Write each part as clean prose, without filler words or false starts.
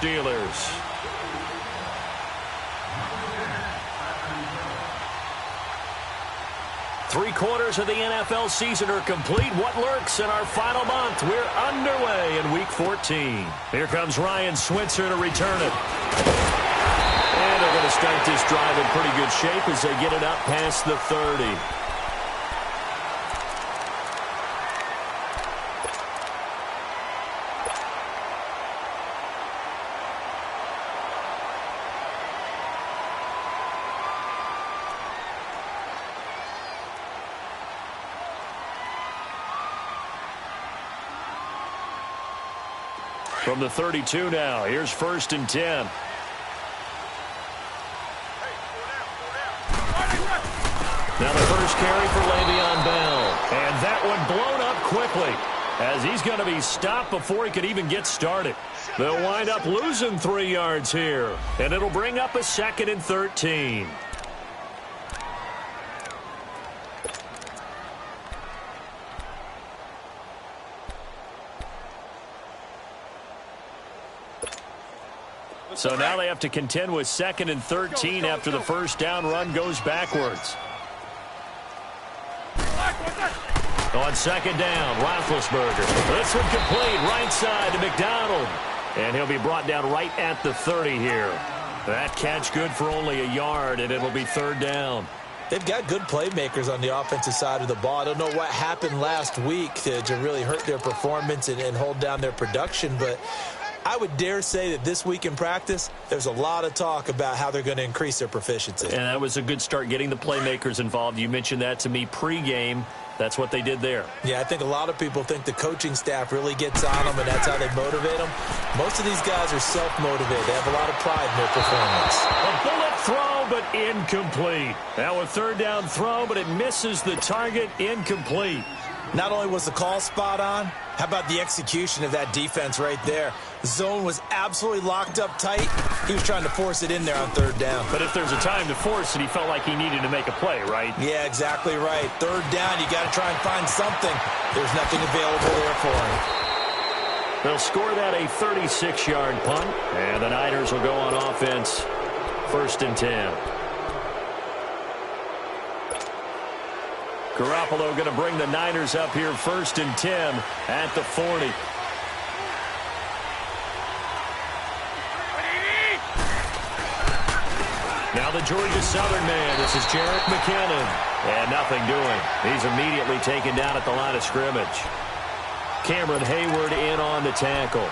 Steelers. Three-quarters of the NFL season are complete. What lurks in our final month? We're underway in Week 14. Here comes Ryan Switzer to return it. And they're going to start this drive in pretty good shape as they get it up past the 30. From the 32 now, here's 1st and 10. Now the first carry for Le'Veon Bell. And that one blown up quickly as he's going to be stopped before he could even get started. They'll wind up losing 3 yards here, and it'll bring up a 2nd and 13. So now they have to contend with 2nd and 13 after the first down run goes backwards. On 2nd down, Roethlisberger. This one complete, right side to McDonald. And he'll be brought down right at the 30 here. That catch good for only a yard, and it'll be 3rd down. They've got good playmakers on the offensive side of the ball. I don't know what happened last week to really hurt their performance and hold down their production, but I would dare say that this week in practice, there's a lot of talk about how they're going to increase their proficiency. And that was a good start getting the playmakers involved. You mentioned that to me pregame. That's what they did there. Yeah, I think a lot of people think the coaching staff really gets on them, and that's how they motivate them. Most of these guys are self-motivated. They have a lot of pride in their performance. A bullet throw, but incomplete. Now a 3rd down throw, but it misses the target, incomplete. Not only was the call spot on, how about the execution of that defense right there? The zone was absolutely locked up tight. He was trying to force it in there on 3rd down. But if there's a time to force it, he felt like he needed to make a play, right? Yeah, exactly right. 3rd down, you got to try and find something. There's nothing available there for him. They'll score that a 36-yard punt, and the Niners will go on offense. 1st and 10. Garoppolo going to bring the Niners up here 1st and 10 at the 40. Now the Georgia Southern man. This is Jerick McKinnon. And nothing doing. He's immediately taken down at the line of scrimmage. Cameron Hayward in on the tackle.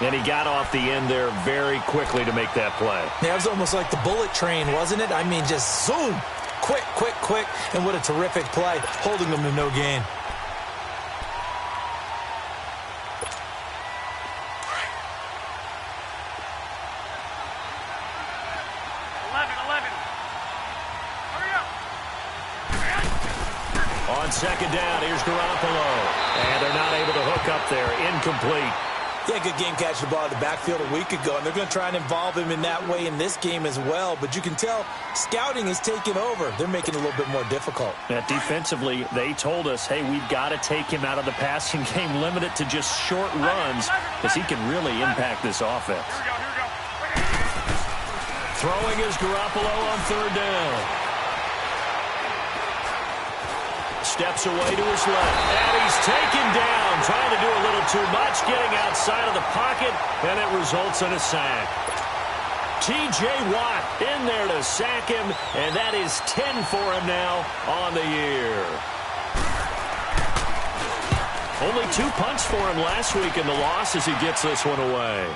And he got off the end there very quickly to make that play. Yeah, it was almost like the bullet train, wasn't it? I mean, just zoom. Quick, quick, quick. And what a terrific play, holding them to no gain. On 2nd down, here's Garoppolo. And they're not able to hook up there. Incomplete. Yeah, good game catching the ball in the backfield a week ago, and they're going to try and involve him in that way in this game as well. But you can tell scouting is taking over. They're making it a little bit more difficult. Yeah, defensively, they told us, hey, we've got to take him out of the passing game, limit it to just short runs, because he can really impact this offense. Throwing is Garoppolo on 3rd down. Steps away to his left, and he's taken down, trying to do a little too much, getting outside of the pocket, and it results in a sack. T.J. Watt in there to sack him, and that is 10 for him now on the year. Only 2 punts for him last week in the loss as he gets this one away.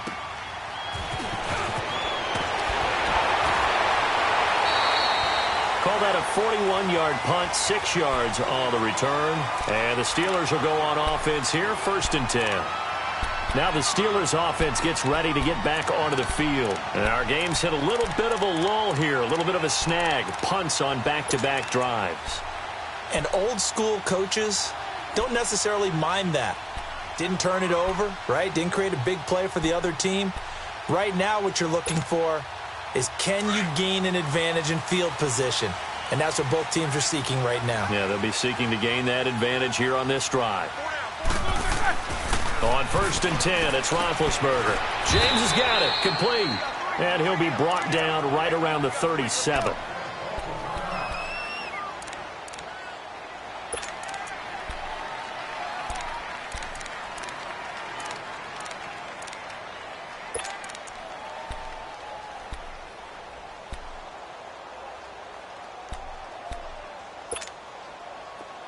Call that a 41-yard punt, 6 yards on the return. And the Steelers will go on offense here, 1st and 10. Now the Steelers offense gets ready to get back onto the field. And our game's hit a little bit of a lull here, a little bit of a snag. Punts on back-to-back drives. And old-school coaches don't necessarily mind that. Didn't turn it over, right? Didn't create a big play for the other team. Right now what you're looking for is, can you gain an advantage in field position? And that's what both teams are seeking right now. Yeah, they'll be seeking to gain that advantage here on this drive. On 1st and 10, it's Roethlisberger. James has got it, complete. And he'll be brought down right around the 37.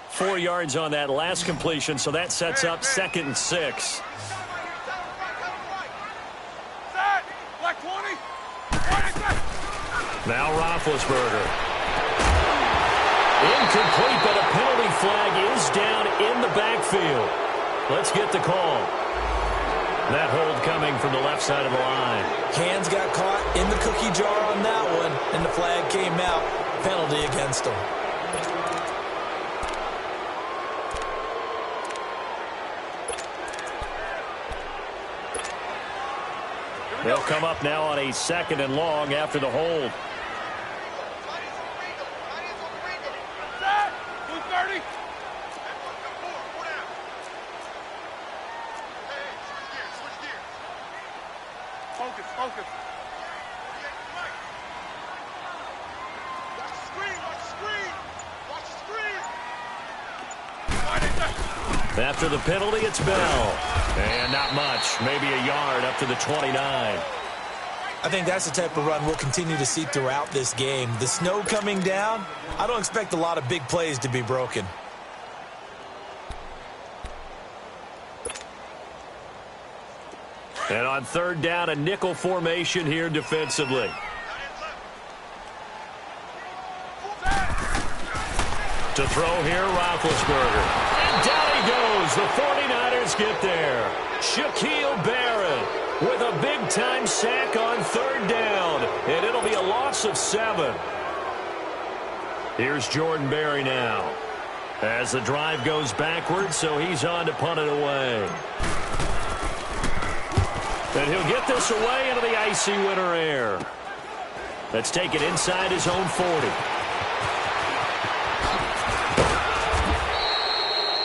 Four yards on that last completion, so that sets up 2nd and 6. Now Roethlisberger. Incomplete, but a penalty flag is down in the backfield. Let's get the call. That hold coming from the left side of the line. Hands got caught in the cookie jar on that one, and the flag came out. Penalty against him. They'll come up now on a 2nd and long after the hold. Focus. After the penalty, it's Bell. And not much, maybe a yard up to the 29. I think that's the type of run we'll continue to see throughout this game. The snow coming down, I don't expect a lot of big plays to be broken. And on 3rd down, a nickel formation here defensively. To throw here, Roethlisberger. And down he goes. The 49ers get there. Shaquille Barrett with a big-time sack on 3rd down. And it'll be a loss of 7. Here's Jordan Berry now. As the drive goes backwards, so he's on to punt it away. And he'll get this away into the icy winter air. That's taken inside his own 40.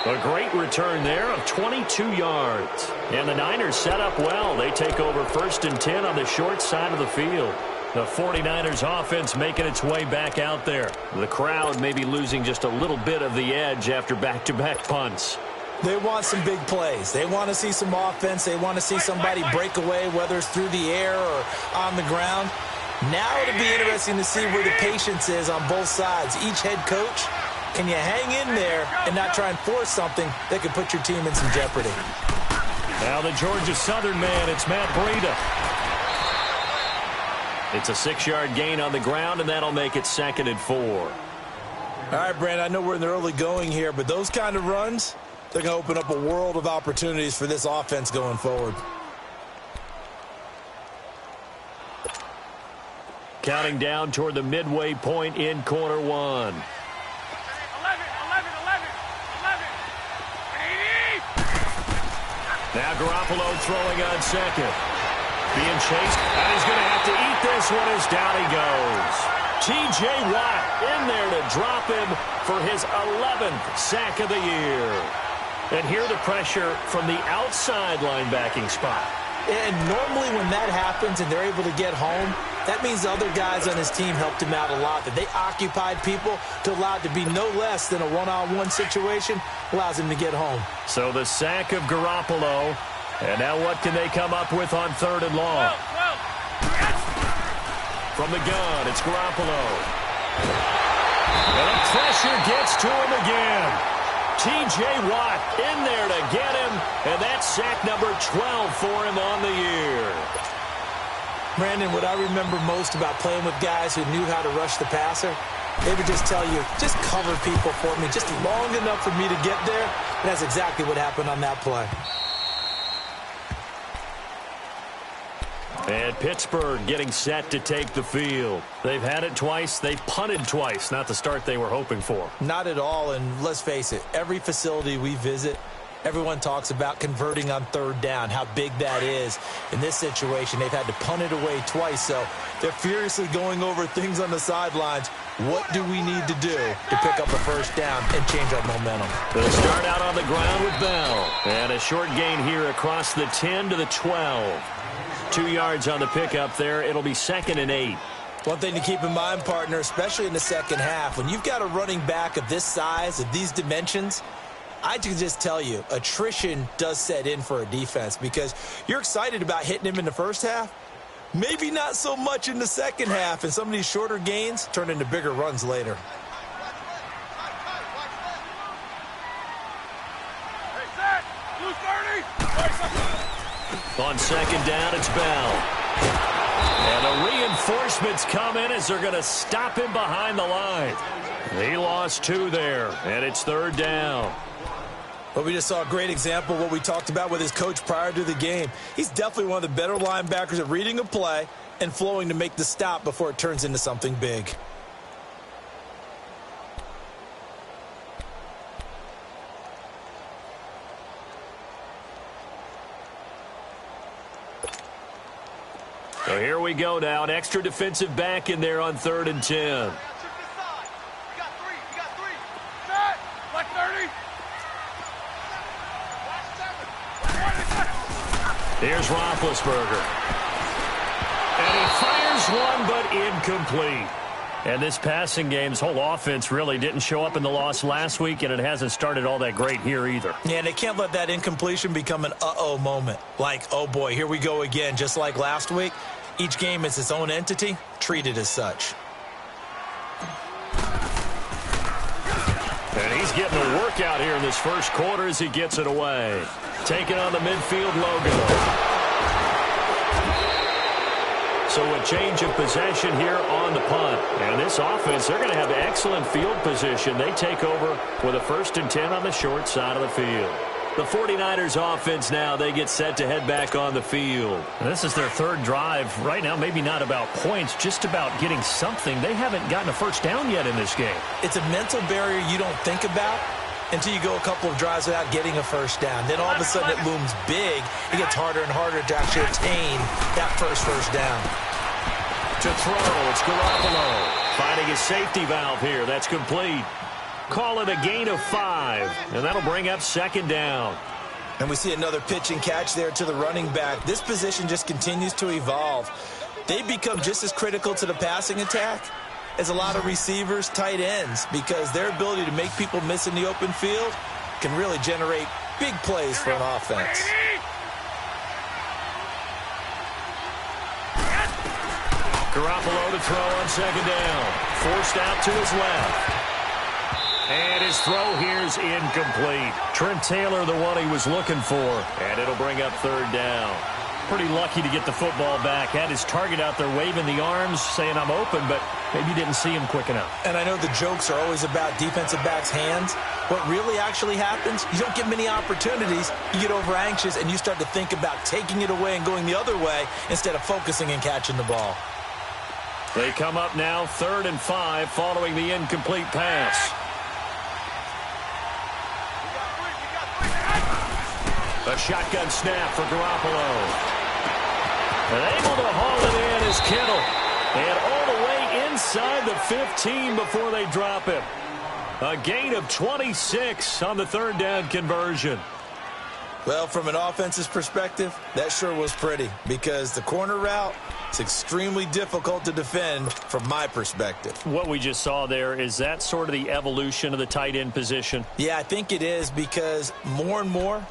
A great return there of 22 yards. And the Niners set up well. They take over 1st and 10 on the short side of the field. The 49ers offense making its way back out there. The crowd may be losing just a little bit of the edge after back-to-back punts. They want some big plays. They want to see some offense. They want to see somebody break away, whether it's through the air or on the ground. Now it'll be interesting to see where the patience is on both sides. Each head coach, can you hang in there and not try and force something that could put your team in some jeopardy? Now the Georgia Southern man, it's Matt Breida. It's a 6-yard gain on the ground, and that'll make it 2nd and 4. All right, Brandon, I know we're in the early going here, but those kind of runs, they're going to open up a world of opportunities for this offense going forward. Counting down toward the midway point in quarter 1. Now Garoppolo throwing on 2nd. Being chased, and he's going to have to eat this one as down he goes. T.J. Watt in there to drop him for his 11th sack of the year. And here the pressure from the outside linebacking spot. And normally when that happens and they're able to get home, that means the other guys on his team helped him out a lot. That they occupied people to allow it to be no less than a one-on-one situation allows him to get home. So the sack of Garoppolo. And now what can they come up with on 3rd and long? From the gun, it's Garoppolo. And the pressure gets to him again. T.J. Watt in there to get him, and that's sack number 12 for him on the year. Brandon, what I remember most about playing with guys who knew how to rush the passer, they would just tell you, just cover people for me, just long enough for me to get there. And that's exactly what happened on that play. And Pittsburgh getting set to take the field. They've had it twice. They've punted twice. Not the start they were hoping for. Not at all, and let's face it, every facility we visit, everyone talks about converting on 3rd down, how big that is. In this situation, they've had to punt it away twice, so they're furiously going over things on the sidelines, What do we need to do to pick up a first down and change our momentum? They'll start out on the ground with Bell. And a short gain here across the 10 to the 12. 2 yards on the pickup there. It'll be 2nd and 8. One thing to keep in mind, partner, especially in the second half, when you've got a running back of this size, of these dimensions, I can just tell you, attrition does set in for a defense because you're excited about hitting him in the first half. Maybe not so much in the second half, and some of these shorter gains turn into bigger runs later. On second down, it's Bell. And the reinforcements come in as they're going to stop him behind the line. He lost 2 there, and it's 3rd down. But we just saw a great example of what we talked about with his coach prior to the game. He's definitely one of the better linebackers at reading a play and flowing to make the stop before it turns into something big. So here we go now. An extra defensive back in there on 3rd and 10. Here's Roethlisberger. And he fires one, but incomplete. And this passing game's whole offense really didn't show up in the loss last week, and it hasn't started all that great here either. Yeah, and they can't let that incompletion become an uh-oh moment. Like, oh boy, here we go again, just like last week. Each game is its own entity, treated as such. And he's getting a workout here in this first quarter as he gets it away. Taking on the midfield logo. So a change of possession here on the punt. And this offense, they're going to have excellent field position. They take over with a 1st and 10 on the short side of the field. The 49ers offense now, they get set to head back on the field. And this is their 3rd drive. Right now, maybe not about points, just about getting something. They haven't gotten a first down yet in this game. It's a mental barrier you don't think about until you go a couple of drives without getting a first down. Then all of a sudden it looms big. It gets harder and harder to actually attain that first down. To throw, it's Garoppolo. Finding his safety valve here. That's complete. Call it a gain of 5, and that'll bring up 2nd down. And we see another pitch and catch there to the running back. This position just continues to evolve. They become just as critical to the passing attack as a lot of receivers, tight ends, because their ability to make people miss in the open field can really generate big plays for an offense. Garoppolo to throw on 2nd down. Forced out to his left. And his throw here is incomplete. Trent Taylor, the one he was looking for. And it'll bring up 3rd down. Pretty lucky to get the football back. Had his target out there waving the arms, saying I'm open, but maybe didn't see him quick enough. And I know the jokes are always about defensive backs' hands. What really actually happens, you don't get many opportunities. You get over anxious, and you start to think about taking it away and going the other way instead of focusing and catching the ball. They come up now 3rd and 5 following the incomplete pass. A shotgun snap for Garoppolo. And able to haul it in is Kittle. And all the way inside the 15 before they drop him. A gain of 26 on the 3rd down conversion. Well, from an offense's perspective, that sure was pretty because the corner route is extremely difficult to defend from my perspective. What we just saw there, is that sort of the evolution of the tight end position? Yeah, I think it is because more and more,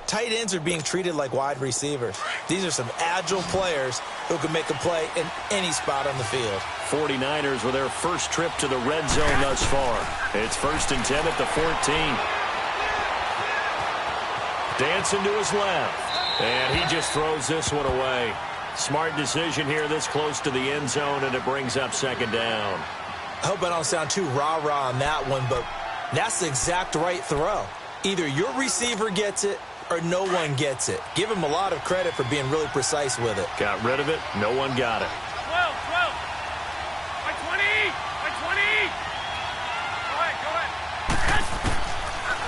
tight ends are being treated like wide receivers. These are some agile players who can make a play in any spot on the field. 49ers with their first trip to the red zone thus far. It's 1st and 10 at the 14. Dancing to his left. And he just throws this one away. Smart decision here this close to the end zone, and it brings up 2nd down. I hope I don't sound too rah-rah on that one, but that's the exact right throw. Either your receiver gets it or no one gets it. Give him a lot of credit for being really precise with it. Got rid of it. No one got it. 12. By 20. By 20. Go ahead.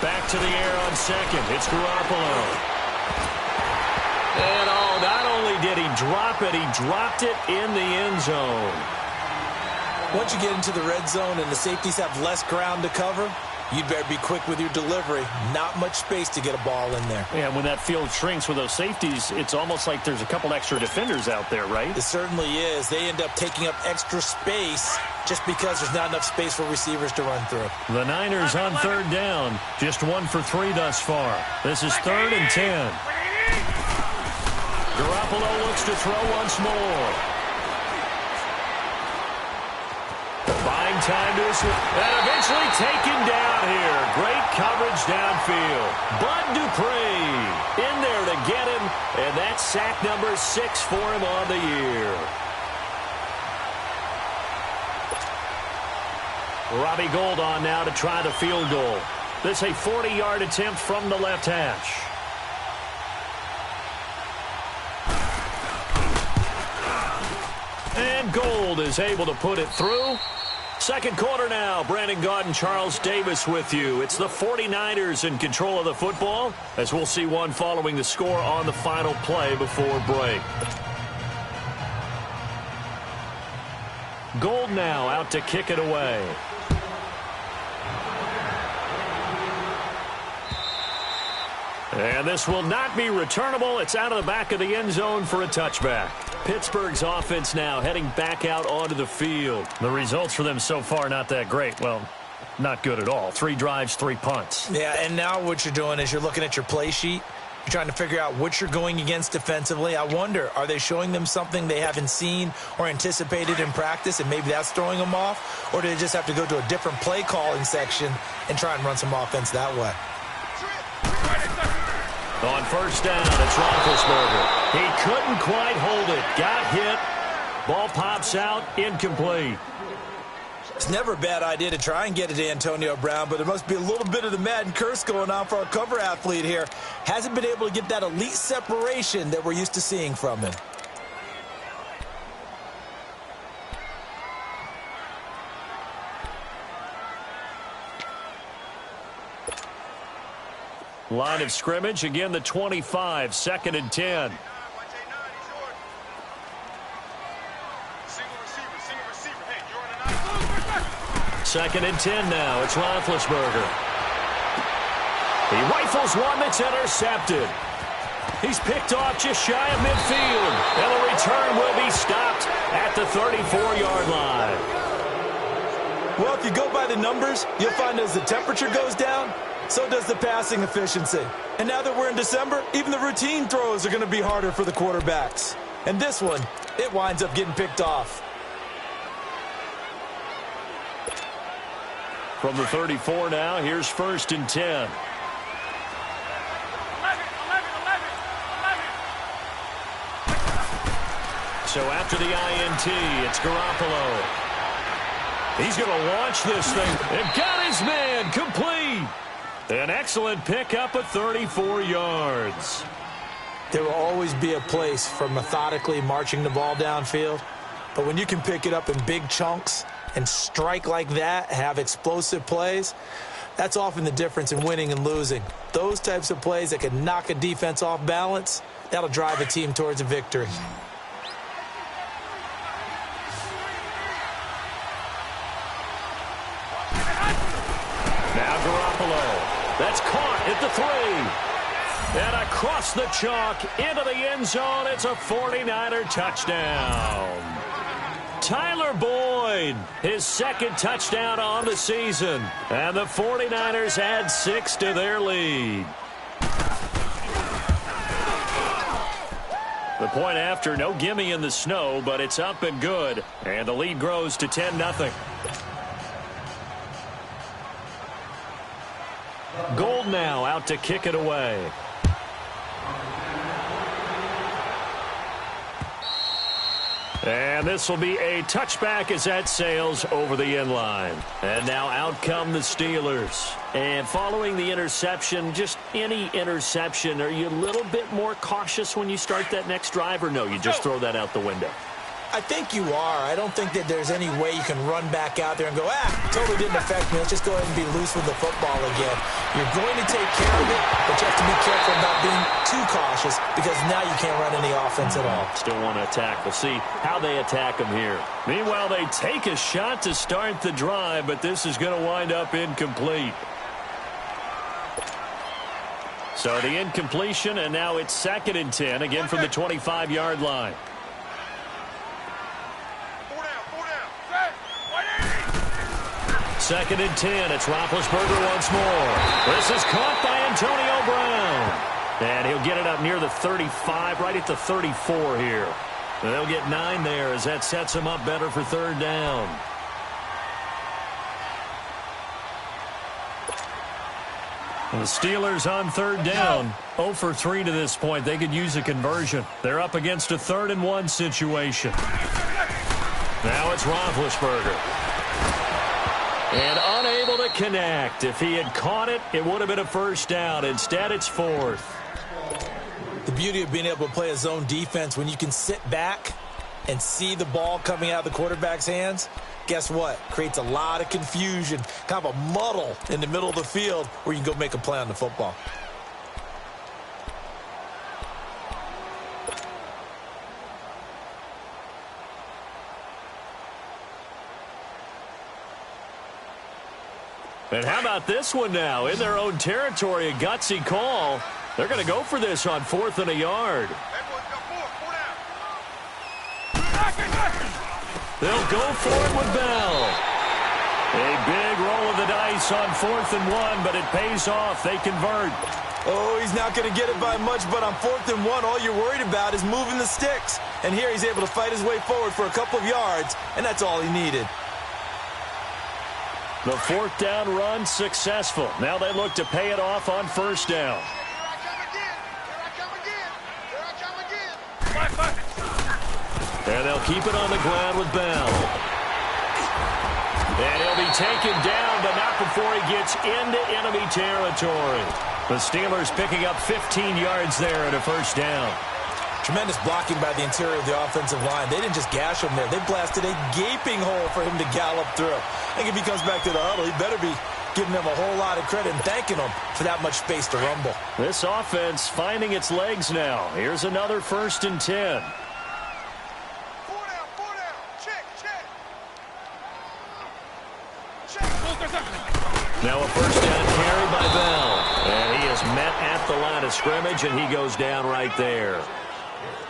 Back to the air on 2nd. It's Garoppolo. And not only did he drop it, he dropped it in the end zone. Once you get into the red zone and the safeties have less ground to cover, you'd better be quick with your delivery. Not much space to get a ball in there. Yeah, when that field shrinks with those safeties, it's almost like there's a couple extra defenders out there, right? It certainly is. They end up taking up extra space just because there's not enough space for receivers to run through. The Niners on third down. Just 1 for 3 thus far. This is 3rd and 10. Garoppolo looks to throw once more. Buying time to his, and eventually taken down here. Great coverage downfield. Bud Dupree in there to get him, and that's sack number 6 for him on the year. Robbie Gould on now to try the field goal. This a 40-yard attempt from the left hash. And Gould is able to put it through. Second quarter now. Brandon Gaudin, Charles Davis with you. It's the 49ers in control of the football, as we'll see one following the score on the final play before break. Gould now out to kick it away. And this will not be returnable. It's out of the back of the end zone for a touchback. Pittsburgh's offense now heading back out onto the field. The results for them so far not that great. Well, not good at all. 3 drives, 3 punts. Yeah, and now what you're doing is you're looking at your play sheet. You're trying to figure out what you're going against defensively. I wonder, are they showing them something they haven't seen or anticipated in practice, and maybe that's throwing them off? Or do they just have to go to a different play calling section and try and run some offense that way? On first down, it's Roethlisberger. He couldn't quite hold it. Got hit. Ball pops out. Incomplete. It's never a bad idea to try and get it to Antonio Brown, but there must be a little bit of the Madden curse going on for our cover athlete here. Hasn't been able to get that elite separation that we're used to seeing from him. Line of scrimmage, again the 25, 2nd and 10. Second and 10 now. It's Roethlisberger. He rifles one that's intercepted. He's picked off just shy of midfield. And the return will be stopped at the 34-yard line. Well, if you go by the numbers, you'll find as the temperature goes down, so does the passing efficiency. And now that we're in December, even the routine throws are going to be harder for the quarterbacks. And this one, it winds up getting picked off. From the 34 now, here's 1st and 10. 11. So after the INT, it's Garoppolo. He's going to launch this thing. And got his man complete. An excellent pickup at 34 yards. There will always be a place for methodically marching the ball downfield. But when you can pick it up in big chunks and strike like that, have explosive plays, that's often the difference in winning and losing. Those types of plays that can knock a defense off balance, that'll drive a team towards a victory. Now Garoppolo. That's caught at the 3. And across the chalk into the end zone, it's a 49er touchdown. Tyler Boyd, his 2nd touchdown on the season. And the 49ers add 6 to their lead. The point after, no gimme in the snow, but it's up and good. And the lead grows to 10-0. Gould now out to kick it away. And this will be a touchback as that sails over the end line. And now out come the Steelers. And following the interception, just any interception, are you a little bit more cautious when you start that next drive, or no, you just throw that out the window? I think you are. I don't think that there's any way you can run back out there and go, totally didn't affect me. Let's just go ahead and be loose with the football again. You're going to take care of it, but you have to be careful about being too cautious because now you can't run any offense at all. Still want to attack. We'll see how they attack them here. Meanwhile, they take a shot to start the drive, but this is going to wind up incomplete. So the incompletion, and now it's 2nd and 10, again from the 25-yard line. Second and 10. It's Roethlisberger once more. This is caught by Antonio Brown. And he'll get it up near the 35, right at the 34 here. And they'll get 9 there as that sets him up better for 3rd down. The Steelers on 3rd down. 0 for 3 to this point. They could use a conversion. They're up against a 3rd and 1 situation. Now it's Roethlisberger. And unable to connect. If he had caught it, it would have been a 1st down. Instead, it's 4th. The beauty of being able to play a zone defense when you can sit back and see the ball coming out of the quarterback's hands, guess what? Creates a lot of confusion, kind of a muddle in the middle of the field where you can go make a play on the football. And how about this one now? In their own territory, a gutsy call. They're going to go for this on 4th and a yard. They'll go for it with Bell. A big roll of the dice on 4th and 1, but it pays off. They convert. Oh, he's not going to get it by much, but on 4th and 1, all you're worried about is moving the sticks. And here he's able to fight his way forward for a couple of yards, and that's all he needed. The 4th down run successful. Now they look to pay it off on 1st down. And they'll keep it on the ground with Bell. And he'll be taken down, but not before he gets into enemy territory. The Steelers picking up 15 yards there at a 1st down. Tremendous blocking by the interior of the offensive line. They didn't just gash him there. They blasted a gaping hole for him to gallop through. I think if he comes back to the huddle, he better be giving them a whole lot of credit and thanking them for that much space to rumble. This offense finding its legs now. Here's another 1st and 10. Now a 1st down carry by Bell. And he is met at the line of scrimmage, and he goes down right there.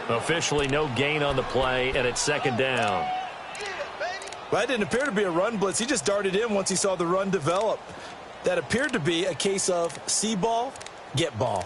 Officially no gain on the play, and it's 2nd down. Well, that didn't appear to be a run blitz. He just darted in once he saw the run develop. That appeared to be a case of see ball, get ball.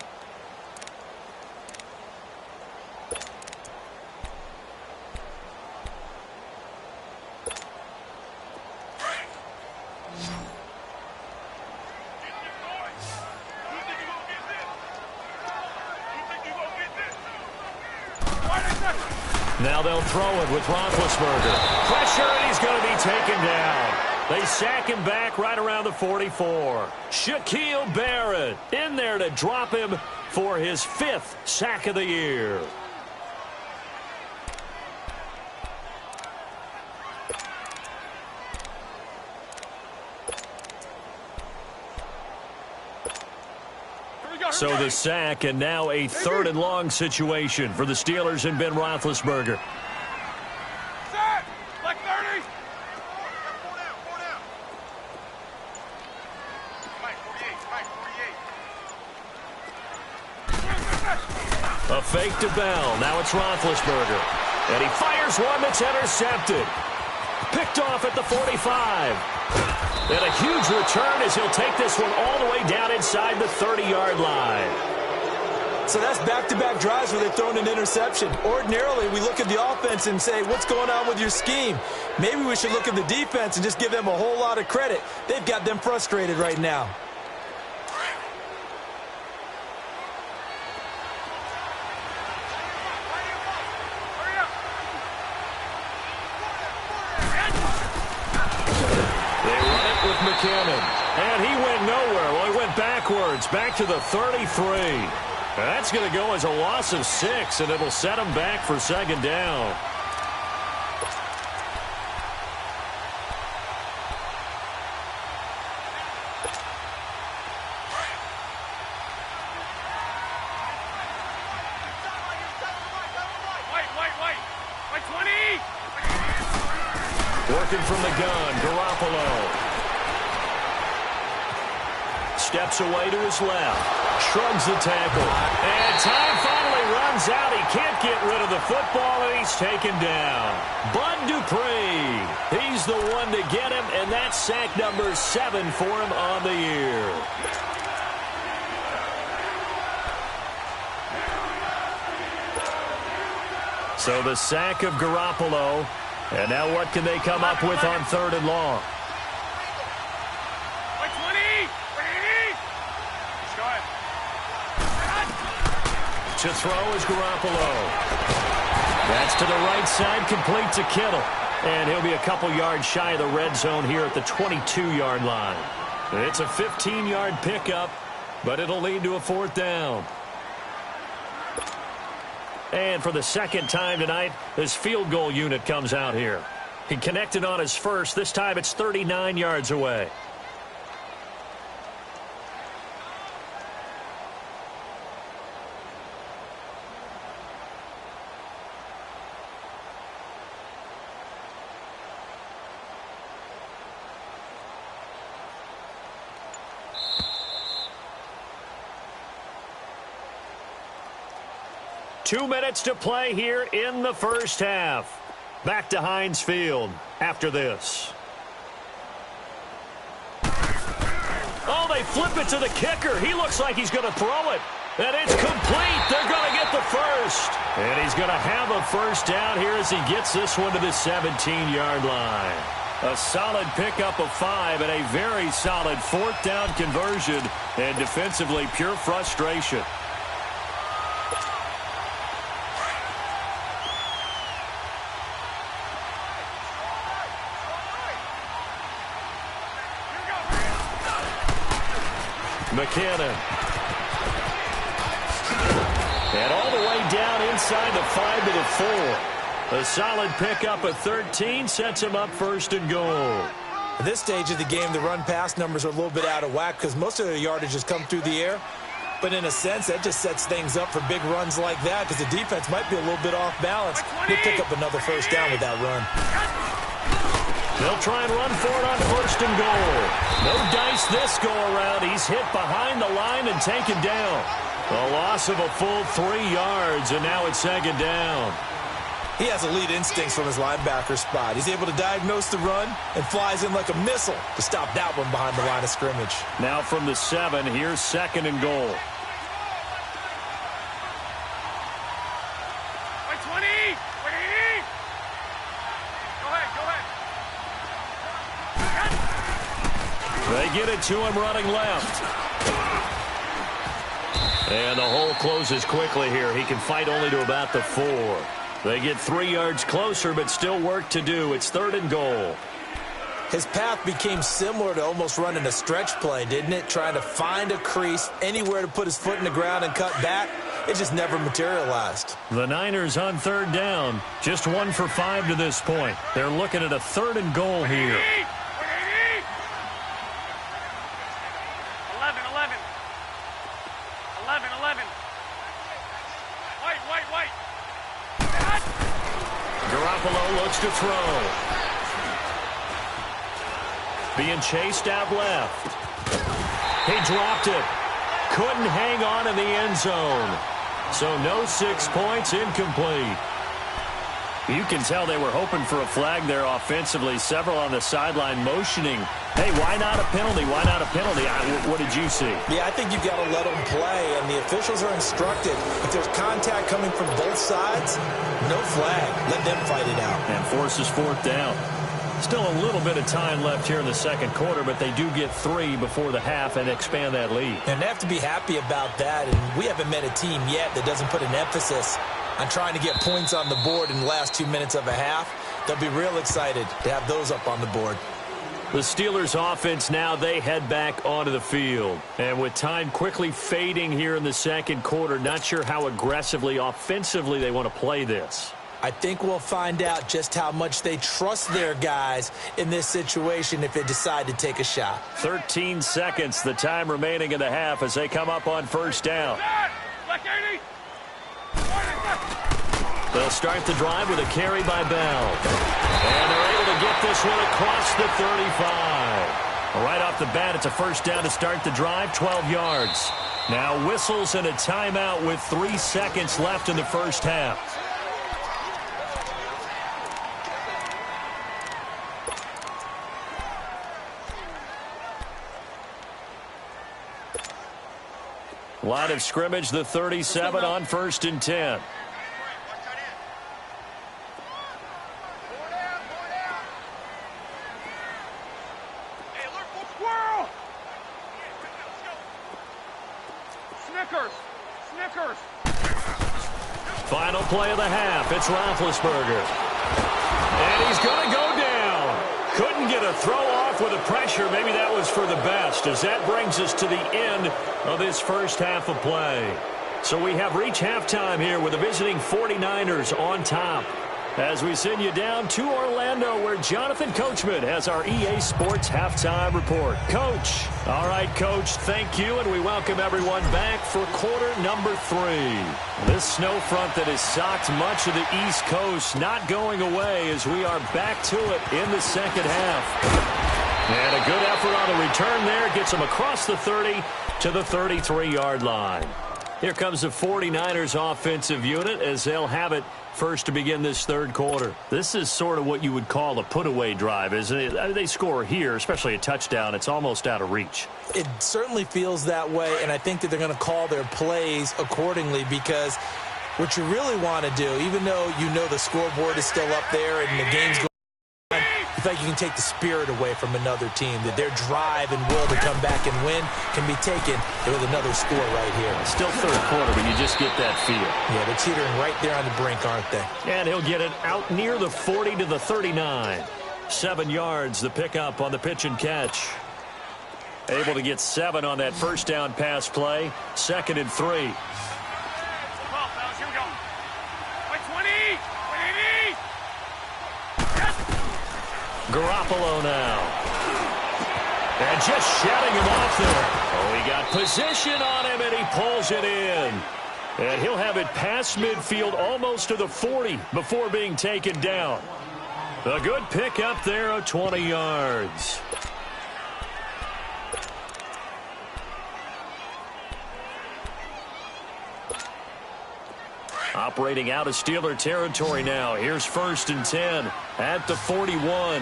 Now they'll throw it with Roethlisberger. Pressure, and he's going to be taken down. They sack him back right around the 44. Shaquille Barrett in there to drop him for his 5th sack of the year. So the sack, and now a 3rd and long situation for the Steelers and Ben Roethlisberger. Set! Like 30! A fake to Bell. Now it's Roethlisberger. And he fires one that's intercepted. Picked off at the 45. And a huge return as he'll take this one all the way down inside the 30-yard line. So that's back-to-back drives where they've thrown an interception. Ordinarily, we look at the offense and say, what's going on with your scheme? Maybe we should look at the defense and just give them a whole lot of credit. They've got them frustrated right now. And he went nowhere. Well, he went backwards, back to the 33. That's going to go as a loss of 6, and it'll set him back for 2nd down. Working from the gun, Garoppolo. Steps away to his left. Shrugs the tackle. And time finally runs out. He can't get rid of the football, and he's taken down. Bud Dupree. He's the one to get him, and that's sack number 7 for him on the year. So the sack of Garoppolo. And now what can they come up with on 3rd and long? To throw is Garoppolo. That's to the right side, complete to Kittle. And he'll be a couple yards shy of the red zone here at the 22-yard line. It's a 15-yard pickup, but it'll lead to a 4th down. And for the second time tonight, his field goal unit comes out here. He connected on his first. This time it's 39 yards away. Two minutes to play here in the first half. Back to Heinz Field after this. Oh, they flip it to the kicker. He looks like he's going to throw it. And it's complete. They're going to get the first. And he's going to have a first down here as he gets this one to the 17-yard line. A solid pickup of 5 and a very solid 4th down conversion. And defensively, pure frustration. McKinnon. And all the way down inside the 5 to the 4. A solid pickup of 13 sets him up 1st and goal. At this stage of the game, the run-pass numbers are a little bit out of whack because most of their yardage has come through the air. But in a sense, that just sets things up for big runs like that because the defense might be a little bit off balance. He'll pick up another first down with that run. They'll try and run for it on 1st and goal. No dice this go-around. He's hit behind the line and taken down. A loss of a full 3 yards, and now it's 2nd down. He has elite instincts from his linebacker spot. He's able to diagnose the run and flies in like a missile to stop that one behind the line of scrimmage. Now from the 7, here's 2nd and goal. They get it to him running left. And the hole closes quickly here. He can fight only to about the 4. They get 3 yards closer, but still work to do. It's 3rd and goal. His path became similar to almost running a stretch play, didn't it? Trying to find a crease, anywhere to put his foot in the ground and cut back. It just never materialized. The Niners on 3rd down. Just 1 for 5 to this point. They're looking at a 3rd and goal here. 11. White. Garoppolo looks to throw. Being chased out left. He dropped it. Couldn't hang on in the end zone. So no 6 points, incomplete. You can tell they were hoping for a flag there offensively. Several on the sideline motioning. Hey, why not a penalty? Why not a penalty? What did you see? Yeah, I think you've got to let them play, and the officials are instructed. If there's contact coming from both sides, no flag. Let them fight it out. And forces 4th down. Still a little bit of time left here in the 2nd quarter, but they do get 3 before the half and expand that lead. And they have to be happy about that, and we haven't met a team yet that doesn't put an emphasis on trying to get points on the board in the last 2 minutes of a half. They'll be real excited to have those up on the board. The Steelers offense now, they head back onto the field. And with time quickly fading here in the 2nd quarter, not sure how aggressively, offensively they want to play this. I think we'll find out just how much they trust their guys in this situation if they decide to take a shot. 13 seconds, the time remaining in the half as they come up on 1st down. They'll start the drive with a carry by Bell. And they're able to they'll get this one across the 35. Right off the bat, it's a first down to start the drive, 12 yards. Now whistles and a timeout with 3 seconds left in the first half. Line of scrimmage, the 37 on 1st and 10. Snickers. Final play of the half. It's Roethlisberger. And he's going to go down. Couldn't get a throw off with the pressure. Maybe that was for the best, as that brings us to the end of this first half of play. So we have reached halftime here with the visiting 49ers on top, as we send you down to Orlando, where Jonathan Coachman has our EA Sports Halftime Report. Coach. All right, Coach, thank you, and we welcome everyone back for quarter number 3. This snow front that has socked much of the East Coast not going away as we are back to it in the second half. And a good effort on the return there gets them across the 30 to the 33-yard line. Here comes the 49ers offensive unit as they'll have it first to begin this third quarter. This is sort of what you would call a put-away drive, isn't it? They score here, especially a touchdown. It's almost out of reach. It certainly feels that way, and I think that they're going to call their plays accordingly, because what you really want to do, even though you know the scoreboard is still up there and the game's going on, you feel like you can take the spirit away from another team, that their drive and will to come back and win can be taken with another score right here. Still third quarter, but you just get that feel. Yeah, they're teetering right there on the brink, aren't they? And he'll get it out near the 40 to the 39. 7 yards, the pickup on the pitch and catch. Able to get 7 on that first down pass play. 2nd and 3. Garoppolo now. And just shutting him off there. Oh, he got position on him, and he pulls it in. And he'll have it past midfield almost to the 40 before being taken down. A good pick up there of 20 yards. Operating out of Steeler territory now. Here's 1st and 10 at the 41.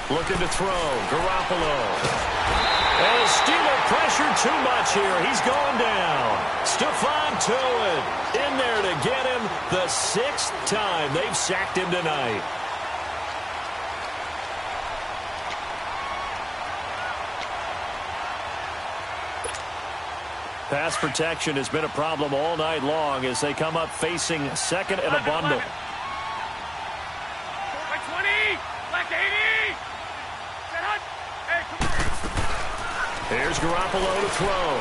Looking to throw. Garoppolo. And Steeler pressure too much here. He's going down. Stephon Tuitt in there to get him the 6th time they've sacked him tonight. Pass protection has been a problem all night long as they come up facing 2nd and a bundle. Like 20, like 80. Hey, come on. Here's Garoppolo to throw.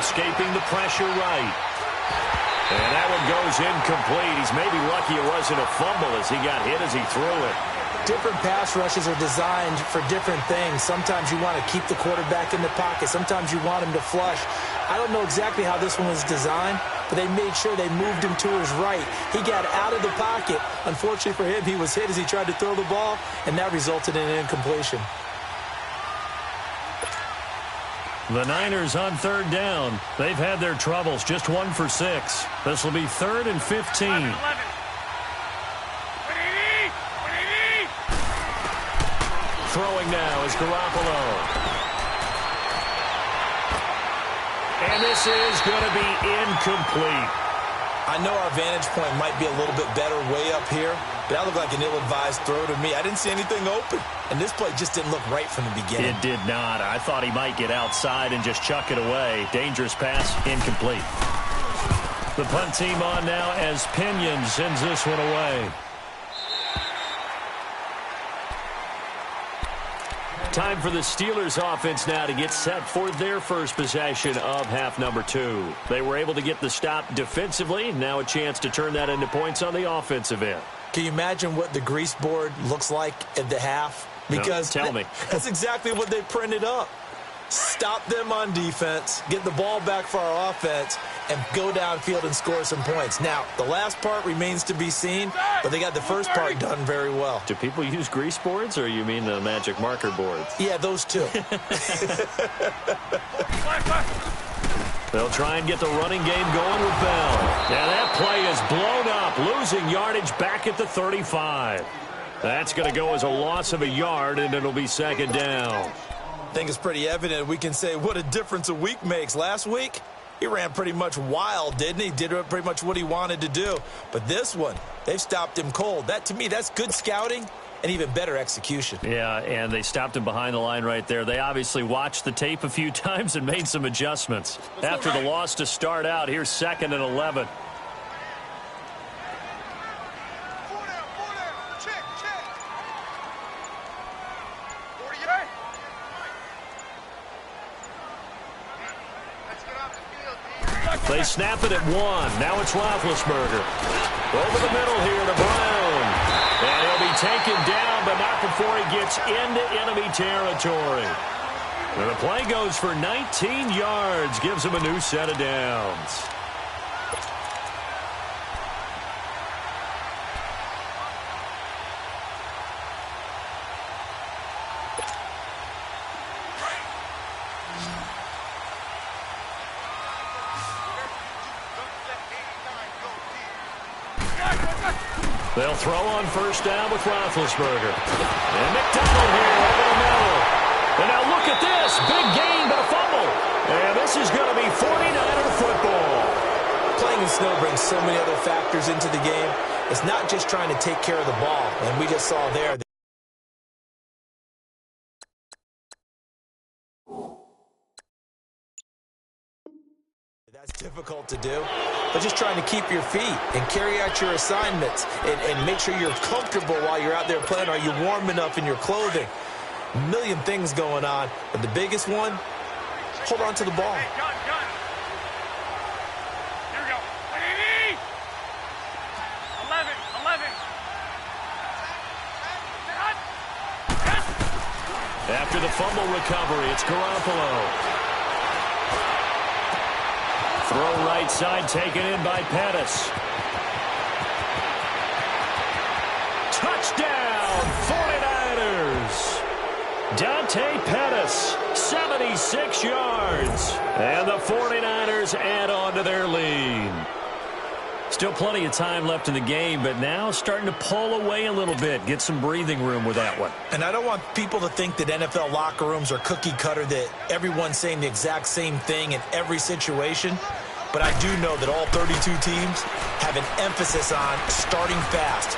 Escaping the pressure right. And that one goes incomplete. He's maybe lucky it wasn't a fumble as he got hit as he threw it. Different pass rushes are designed for different things. Sometimes you want to keep the quarterback in the pocket. Sometimes you want him to flush. I don't know exactly how this one was designed, but they made sure they moved him to his right. He got out of the pocket. Unfortunately for him, he was hit as he tried to throw the ball, and that resulted in an incompletion. The Niners on 3rd down. They've had their troubles, just 1 for 6. This will be 3rd and 15. 11. Throwing now is Garoppolo. And this is going to be incomplete. I know our vantage point might be a little bit better way up here, but that looked like an ill-advised throw to me. I didn't see anything open, and this play just didn't look right from the beginning. It did not. I thought he might get outside and just chuck it away. Dangerous pass, incomplete. The punt team on now as Pinion sends this one away. Time for the Steelers offense now to get set for their first possession of half number 2. They were able to get the stop defensively. Now a chance to turn that into points on the offensive end. Can you imagine what the grease board looks like at the half? Because no, tell me. That's exactly what they printed up. Stop them on defense, get the ball back for our offense, and go downfield and score some points. Now, the last part remains to be seen, but they got the first part done very well. Do people use grease boards, or you mean the magic marker boards? Yeah, those two. They'll try and get the running game going with Bell. And that play is blown up, losing yardage back at the 35. That's going to go as a loss of a yard, and it'll be second down. I think it's pretty evident. We can say what a difference a week makes. Last week, he ran pretty much wild, didn't he? Did pretty much what he wanted to do. But this one, they've stopped him cold. That, to me, that's good scouting and even better execution. Yeah, and they stopped him behind the line right there. They obviously watched the tape a few times and made some adjustments. After the loss to start out, here's 2nd and 11. They snap it at 1. Now it's Roethlisberger. Over the middle here to Brown. And he'll be taken down, but not before he gets into enemy territory. And the play goes for 19 yards. Gives him a new set of downs. They'll throw on first down with Roethlisberger. And McDonald here over the middle. And now look at this. Big gain, but a fumble. And this is going to be 49er football. Playing in snow brings so many other factors into the game. It's not just trying to take care of the ball. And we just saw there. That's difficult to do, but just trying to keep your feet and carry out your assignments and make sure you're comfortable while you're out there playing. Are you warm enough in your clothing? A million things going on, but the biggest one, hold on to the ball. Hey, gun. Here we go. 11. After the fumble recovery, it's Garoppolo. Throw right side, taken in by Pettis. Touchdown, 49ers. Dante Pettis, 76 yards. And the 49ers add on to their lead. Still plenty of time left in the game, but now starting to pull away a little bit. Get some breathing room with that one. And I don't want people to think that NFL locker rooms are cookie cutter, that everyone's saying the exact same thing in every situation. But I do know that all 32 teams have an emphasis on starting fast.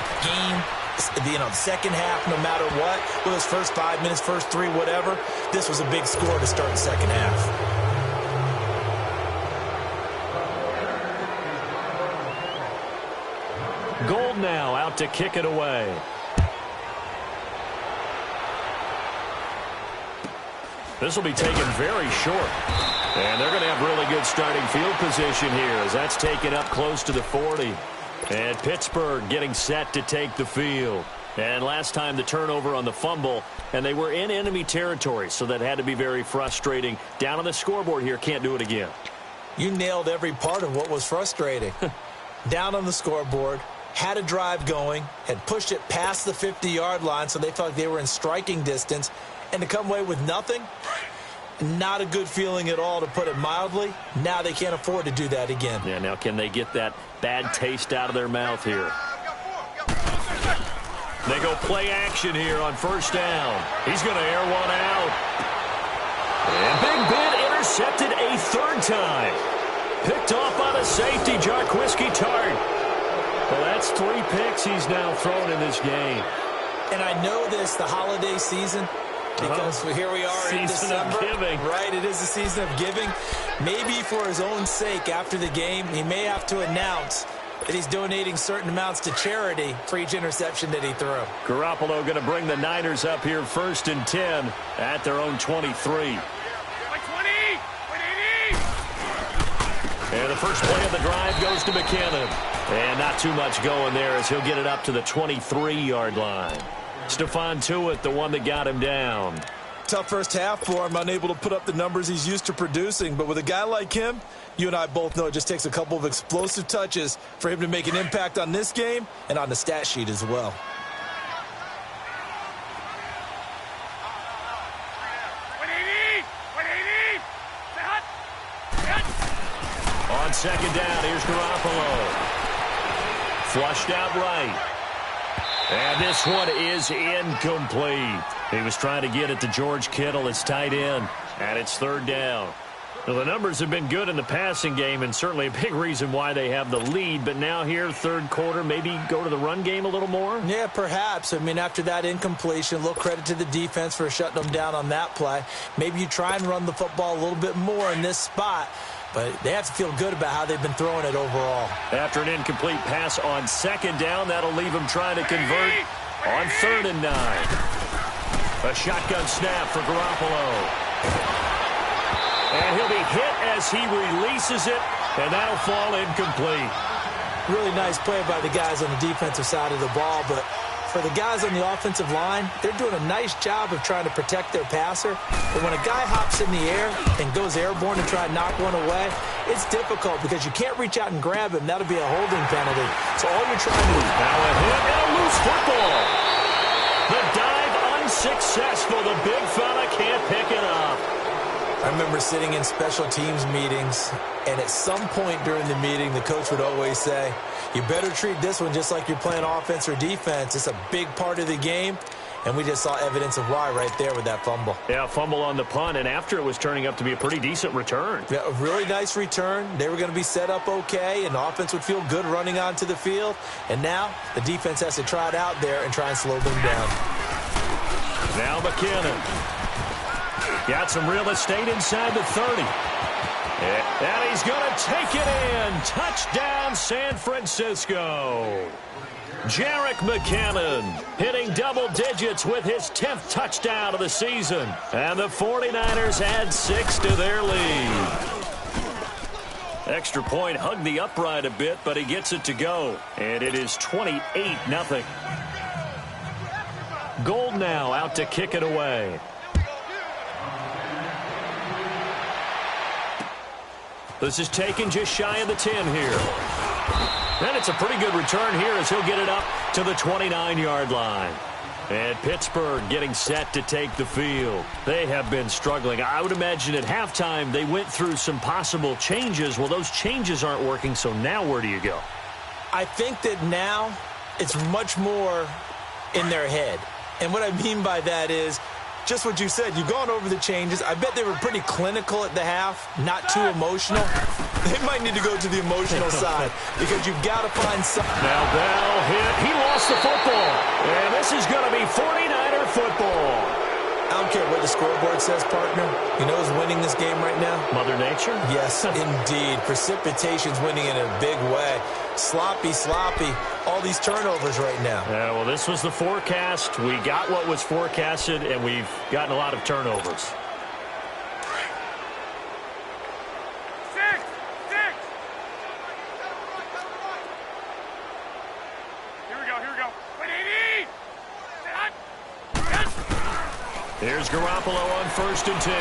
Second half, no matter what. Whether it's first 5 minutes, first 3, whatever. This was a big score to start the second half. Gold now out to kick it away. This will be taken very short. And they're going to have really good starting field position here as that's taken up close to the 40. And Pittsburgh getting set to take the field. And last time the turnover on the fumble, and they were in enemy territory, so that had to be very frustrating. Down on the scoreboard here, can't do it again. You nailed every part of what was frustrating. Down on the scoreboard, had a drive going, had pushed it past the 50-yard line, so they felt like they were in striking distance, and to come away with nothing, not a good feeling at all, to put it mildly. Now they can't afford to do that again. Yeah, now can they get that bad taste out of their mouth here? They go play action here on first down. He's going to air one out. And Big Ben intercepted a third time. Picked off on a safety, Jarquiski Tart. Well, that's 3 picks he's now thrown in this game. And I know this, the holiday season, because here we are in December. Season of giving. Right, it is the season of giving. Maybe for his own sake after the game, he may have to announce that he's donating certain amounts to charity for each interception that he threw. Garoppolo going to bring the Niners up here 1st and 10 at their own 23. Like 20. And the first play of the drive goes to McKinnon. And not too much going there as he'll get it up to the 23-yard line. Stephon Tuitt, the one that got him down. Tough first half for him, unable to put up the numbers he's used to producing. But with a guy like him, you and I both know it just takes a couple of explosive touches for him to make an impact on this game and on the stat sheet as well. On second down, here's Garoppolo. Flushed out right. And this one is incomplete. He was trying to get it to George Kittle, his tight end, and it's third down. Well, the numbers have been good in the passing game, and certainly a big reason why they have the lead. But now here, third quarter, maybe go to the run game a little more? Yeah, perhaps. I mean, after that incompletion, a little credit to the defense for shutting them down on that play. Maybe you try and run the football a little bit more in this spot. But they have to feel good about how they've been throwing it overall. After an incomplete pass on second down, that'll leave them trying to convert on 3rd and 9. A shotgun snap for Garoppolo. And he'll be hit as he releases it, and that'll fall incomplete. Really nice play by the guys on the defensive side of the ball, but for the guys on the offensive line, they're doing a nice job of trying to protect their passer. But when a guy hops in the air and goes airborne to try and knock one away, it's difficult because you can't reach out and grab him. That'll be a holding penalty. So all you're trying to do is now a hit and a loose football. The dive unsuccessful. The big fella can't pick it up. I remember sitting in special teams meetings, and at some point during the meeting, the coach would always say, you better treat this one just like you're playing offense or defense. It's a big part of the game, and we just saw evidence of why right there with that fumble. Yeah, fumble on the punt, and after it was turning up to be a pretty decent return. Yeah, a really nice return. They were going to be set up okay, and the offense would feel good running onto the field. And now the defense has to try it out there and try and slow them down. Now McKinnon. Got some real estate inside the 30. And he's going to take it in. Touchdown, San Francisco. Jerick McKinnon hitting double digits with his 10th touchdown of the season. And the 49ers add 6 to their lead. Extra point hugged the upright a bit, but he gets it to go. And it is 28-0. Gold now out to kick it away. This is taken just shy of the 10 here. And it's a pretty good return here as he'll get it up to the 29-yard line. And Pittsburgh getting set to take the field. They have been struggling. I would imagine at halftime they went through some possible changes. Well, those changes aren't working, so now where do you go? I think that now it's much more in their head. And what I mean by that is just what you said. You've gone over the changes. I bet they were pretty clinical at the half, not too emotional. They might need to go to the emotional side because you've got to find something. Now Bell hit. He lost the football. And this is going to be 49er football. I don't care what the scoreboard says, partner. You know who's winning this game right now? Mother Nature? Yes, indeed. Precipitation's winning in a big way. Sloppy. All these turnovers right now. Yeah, well, this was the forecast. We got what was forecasted, and we've gotten a lot of turnovers. 6. Here we go. Wait, 80. Here's Garoppolo on 1st and 10.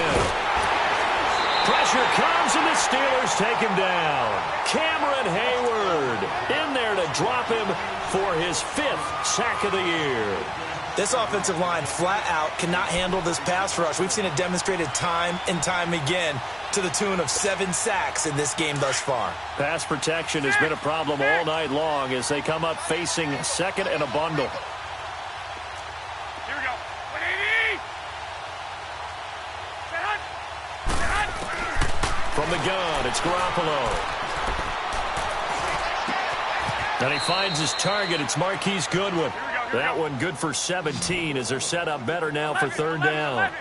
Pressure comes, and the Steelers take him down. Cameron Hayward in there to drop him for his 5th sack of the year. This offensive line flat out cannot handle this pass rush. We've seen it demonstrated time and time again to the tune of 7 sacks in this game thus far. Pass protection has been a problem all night long as they come up facing 2nd and a bundle. Here we go. 180. From the gun, it's Garoppolo. And he finds his target. It's Marquise Goodwin. That one good for 17 as they're set up better now for 3rd down.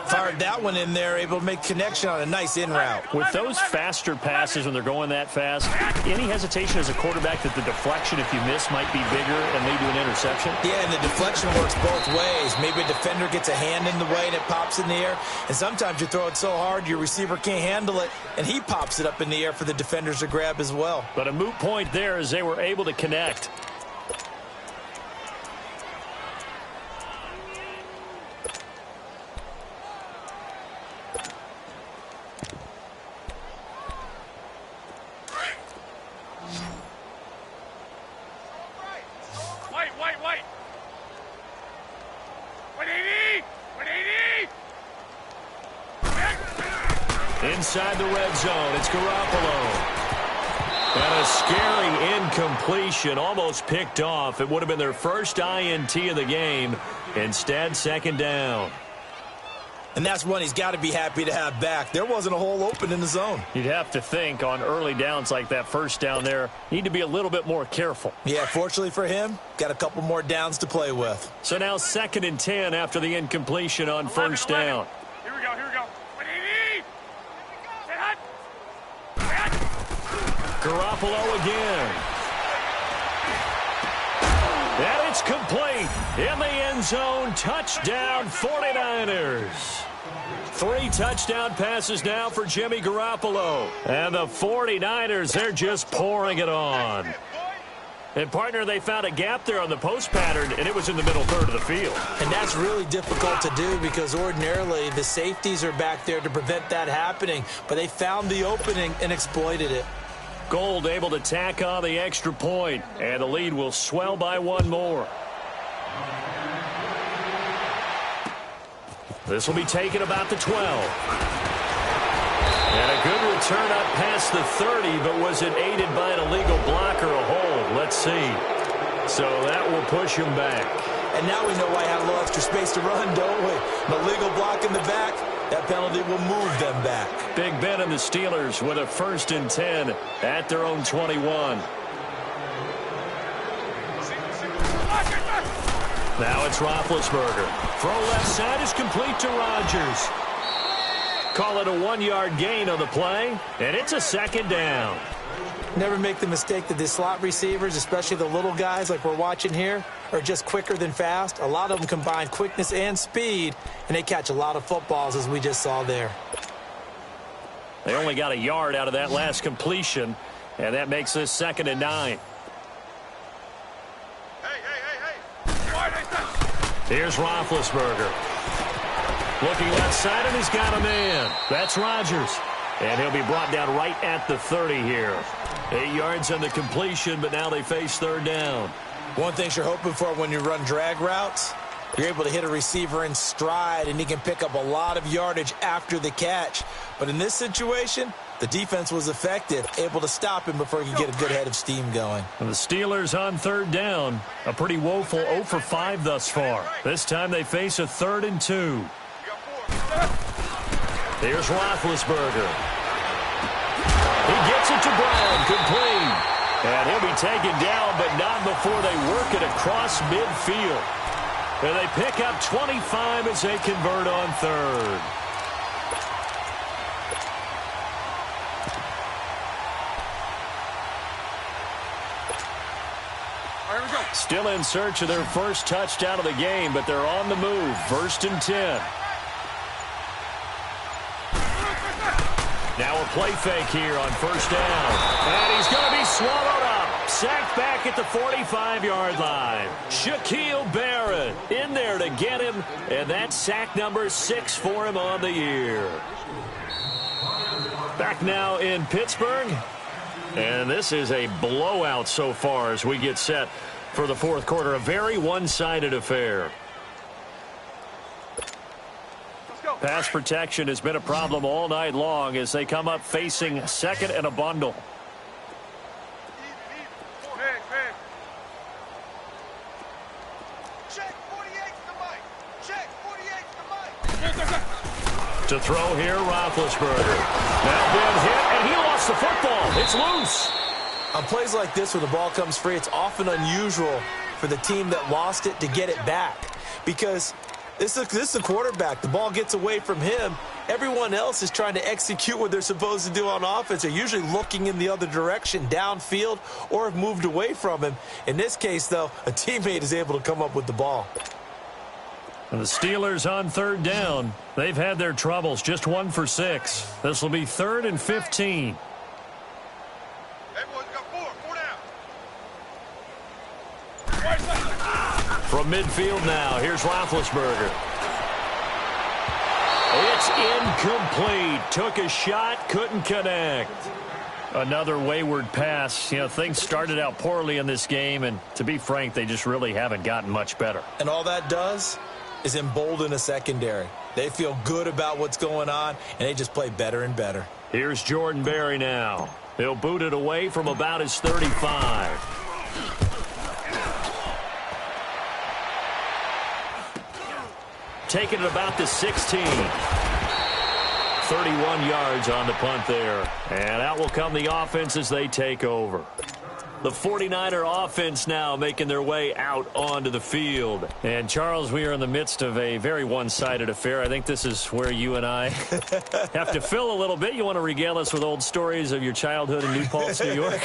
Fired that one in there, able to make connection on a nice in route. With those faster passes when they're going that fast, any hesitation as a quarterback that the deflection, if you miss, might be bigger and lead to an interception? Yeah, and the deflection works both ways. Maybe a defender gets a hand in the way and it pops in the air. And sometimes you throw it so hard your receiver can't handle it, and he pops it up in the air for the defenders to grab as well. But a moot point there as they were able to connect. Wait. 180! 180! Inside the red zone, it's Garoppolo. And a scary incompletion, almost picked off. It would have been their first INT of the game. Instead, second down. And that's one he's got to be happy to have back. There wasn't a hole open in the zone. You'd have to think on early downs like that first down there, need to be a little bit more careful. Yeah, fortunately for him, got a couple more downs to play with. So now 2nd and 10 after the incompletion on first down. Here we go. 180! Set hut! Garoppolo again. And it's complete. In the end zone, touchdown 49ers. 3 touchdown passes now for Jimmy Garoppolo. And the 49ers, they're just pouring it on. And, partner, they found a gap there on the post pattern, and it was in the middle third of the field. And that's really difficult to do because ordinarily the safeties are back there to prevent that happening. But they found the opening and exploited it. Gold able to tack on the extra point, and the lead will swell by 1 more. This will be taken about the 12. And a good return up past the 30, but was it aided by an illegal block or a hold? Let's see. So that will push him back. And now we know why I had a little extra space to run, don't we? An illegal block in the back, that penalty will move them back. Big Ben and the Steelers with a 1st and 10 at their own 21. Now it's Roethlisberger. Throw left side is complete to Rodgers. Call it a 1-yard gain on the play, and it's a 2nd down. Never make the mistake that the slot receivers, especially the little guys like we're watching here, are just quicker than fast. A lot of them combine quickness and speed, and they catch a lot of footballs, as we just saw there. They only got a yard out of that last completion, and that makes this 2nd and 9. Here's Roethlisberger. Looking left side, and he's got a man. That's Rodgers. And he'll be brought down right at the 30 here. 8 yards on the completion, but now they face 3rd down. One thing you're hoping for when you run drag routes, you're able to hit a receiver in stride, and he can pick up a lot of yardage after the catch. But in this situation, the defense was effective, able to stop him before he could get a good head of steam going. And the Steelers on 3rd down. A pretty woeful 0 for 5 thus far. This time they face a 3rd and 2. Here's Roethlisberger. He gets it to Brown, complete. And he'll be taken down, but not before they work it across midfield. And they pick up 25 as they convert on 3rd. Still in search of their first touchdown of the game, but they're on the move. 1st and 10. Now a play fake here on 1st down. And he's going to be swallowed up. Sacked back at the 45-yard line. Shaquille Barrett in there to get him. And that's sack number 6 for him on the year. Back now in Pittsburgh. And this is a blowout so far as we get set for the 4th quarter. A very one-sided affair. Pass protection has been a problem all night long as they come up facing 2nd and a bundle. To throw here, Roethlisberger. Now Ben hit, and he lost the football. It's loose. On plays like this where the ball comes free, it's often unusual for the team that lost it to get it back. Because this is a quarterback. The ball gets away from him. Everyone else is trying to execute what they're supposed to do on offense. They're usually looking in the other direction, downfield, or have moved away from him. In this case, though, a teammate is able to come up with the ball. And the Steelers on 3rd down. They've had their troubles, just 1 for 6. This will be 3rd and 15. From midfield now, here's Roethlisberger. It's incomplete. Took a shot, couldn't connect. Another wayward pass. You know, things started out poorly in this game, and to be frank, they just really haven't gotten much better. And all that does is embolden a secondary. They feel good about what's going on, and they just play better and better. Here's Jordan Berry now. He'll boot it away from about his 35. Taking it about the 16. 31 yards on the punt there. And out will come the offense as they take over. The 49er offense now making their way out onto the field. And, Charles, we are in the midst of a very one-sided affair. I think this is where you and I have to fill a little bit. You want to regale us with old stories of your childhood in New Paltz, New York?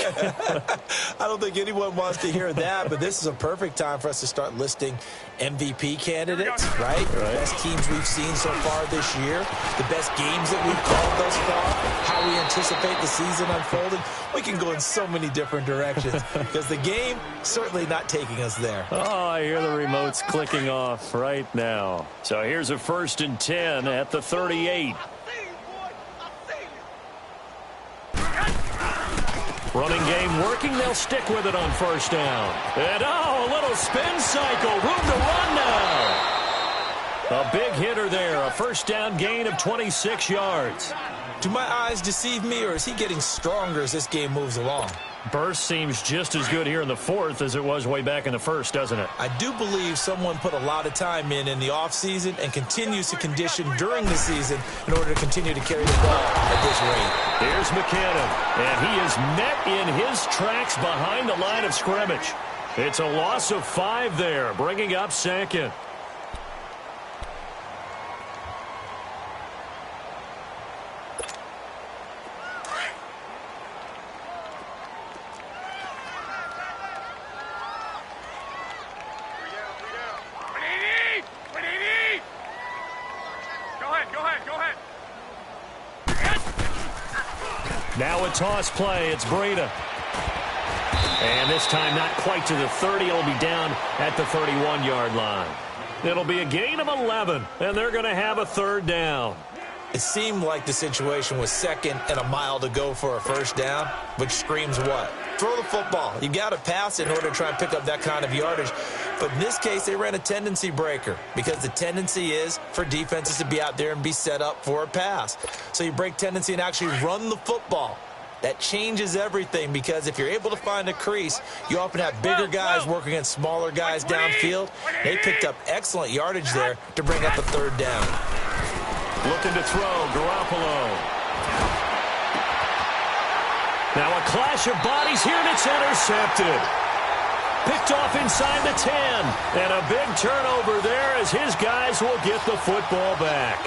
I don't think anyone wants to hear that, but this is a perfect time for us to start listing MVP candidates, right? The best teams we've seen so far this year, the best games that we've called thus far, how we anticipate the season unfolding. We can go in so many different directions because the game certainly not taking us there. Oh, I hear the remotes clicking off right now. So here's a 1st and 10 at the 38. Running game working. They'll stick with it on 1st down. And, oh, a little spin cycle. Room to run now. A big hitter there. A 1st down gain of 26 yards. Do my eyes deceive me, or is he getting stronger as this game moves along? Burst seems just as good here in the 4th as it was way back in the 1st, doesn't it? I do believe someone put a lot of time in the offseason and continues to condition during the season in order to continue to carry the ball at this rate. Here's McKinnon, and he is met in his tracks behind the line of scrimmage. It's a loss of 5 there, bringing up 2nd. Now a toss play. It's Breida. And this time not quite to the 30. It'll be down at the 31-yard line. It'll be a gain of 11, and they're going to have a 3rd down. It seemed like the situation was 2nd and a mile to go for a 1st down, which screams what? Throw the football. You got to pass in order to try and pick up that kind of yardage. But in this case, they ran a tendency breaker because the tendency is for defenses to be out there and be set up for a pass. So you break tendency and actually run the football. That changes everything because if you're able to find a crease, you often have bigger guys working against smaller guys downfield. They picked up excellent yardage there to bring up a 3rd down. Looking to throw, Garoppolo. Now a clash of bodies here, and it's intercepted. Picked off inside the 10. And a big turnover there as his guys will get the football back.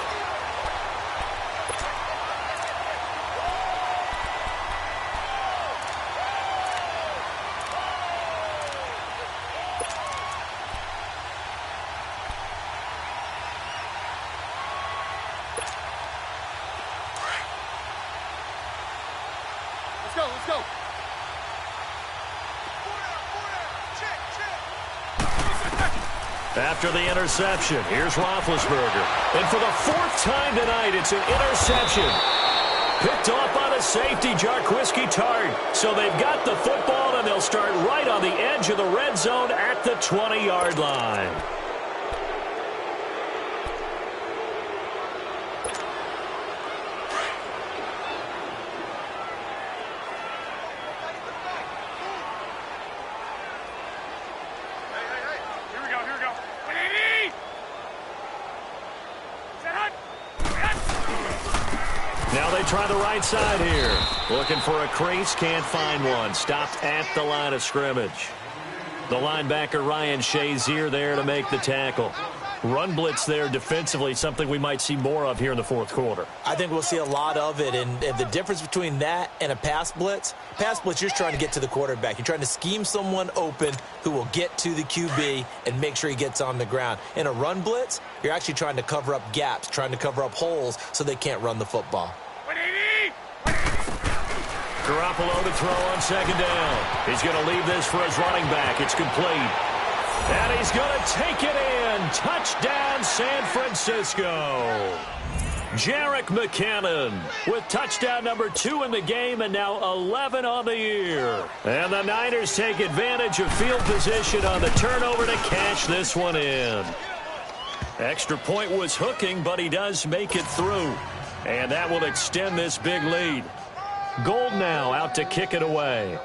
Let's go. After the interception, here's Roethlisberger. And for the 4th time tonight, it's an interception. Picked off by the safety, Jarquiski Tart. So they've got the football, and they'll start right on the edge of the red zone at the 20-yard line. Now they try the right side here. Looking for a crease, can't find one. Stopped at the line of scrimmage. The linebacker Ryan Shazier there to make the tackle. Run blitz there defensively, something we might see more of here in the 4th quarter. I think we'll see a lot of it, and the difference between that and a pass blitz, you're just trying to get to the quarterback. You're trying to scheme someone open who will get to the QB and make sure he gets on the ground. In a run blitz, you're actually trying to cover up gaps, trying to cover up holes so they can't run the football. Garoppolo to throw on 2nd down. He's going to leave this for his running back. It's complete. And he's going to take it in. Touchdown, San Francisco. Jerick McKinnon with touchdown number 2 in the game and now 11 on the year. And the Niners take advantage of field position on the turnover to cash this one in. Extra point was hooking, but he does make it through. And that will extend this big lead. Gold now out to kick it away.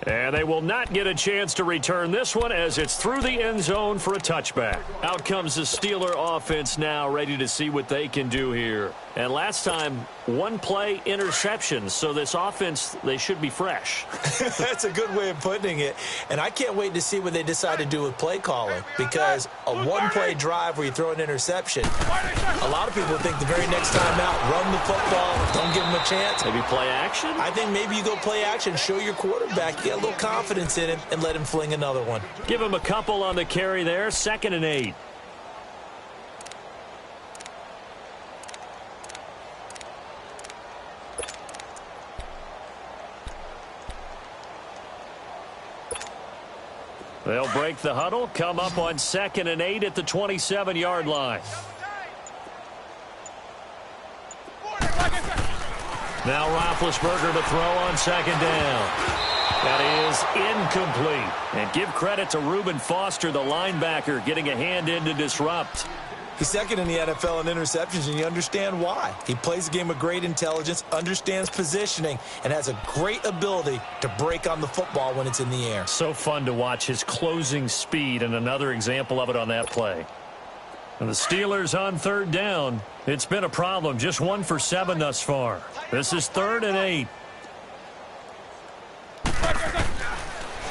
And they will not get a chance to return this one as it's through the end zone for a touchback. Out comes the Steeler offense now, ready to see what they can do here. And last time, one play interception, so this offense, they should be fresh. That's a good way of putting it. And I can't wait to see what they decide to do with play calling, because a one-play drive where you throw an interception, a lot of people think the very next time out, run the football, don't give them a chance. Maybe play action? I think maybe you go play action, show your quarterback, get a little confidence in him, and let him fling another one. Give him a couple on the carry there, 2nd and 8. They'll break the huddle, come up on 2nd and 8 at the 27-yard line. Now Roethlisberger to throw on 2nd down. That is incomplete. And give credit to Reuben Foster, the linebacker, getting a hand in to disrupt. He's second in the NFL in interceptions, and you understand why. He plays a game of great intelligence, understands positioning, and has a great ability to break on the football when it's in the air. So fun to watch his closing speed, and another example of it on that play. And the Steelers on 3rd down. It's been a problem, just 1 for 7 thus far. This is 3rd and 8.